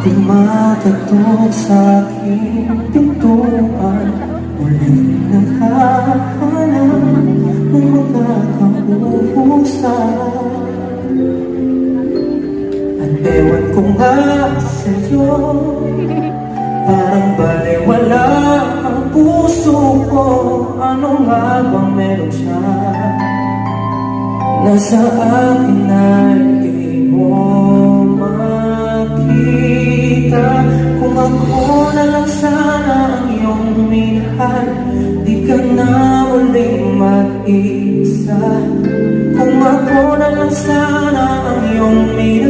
Tumatatok sa aking pintuan, muling naghahanap ng magkakapupusan. At ewan ko nga sa'yo, parang baliwala ang puso ko. Ano nga bang meron siya na sa akin ay di mo makita? Kung ako na lang sana ang iyong minahal, di ka na muling mag-isa. Kung ako na lang sana ang iyong minahal,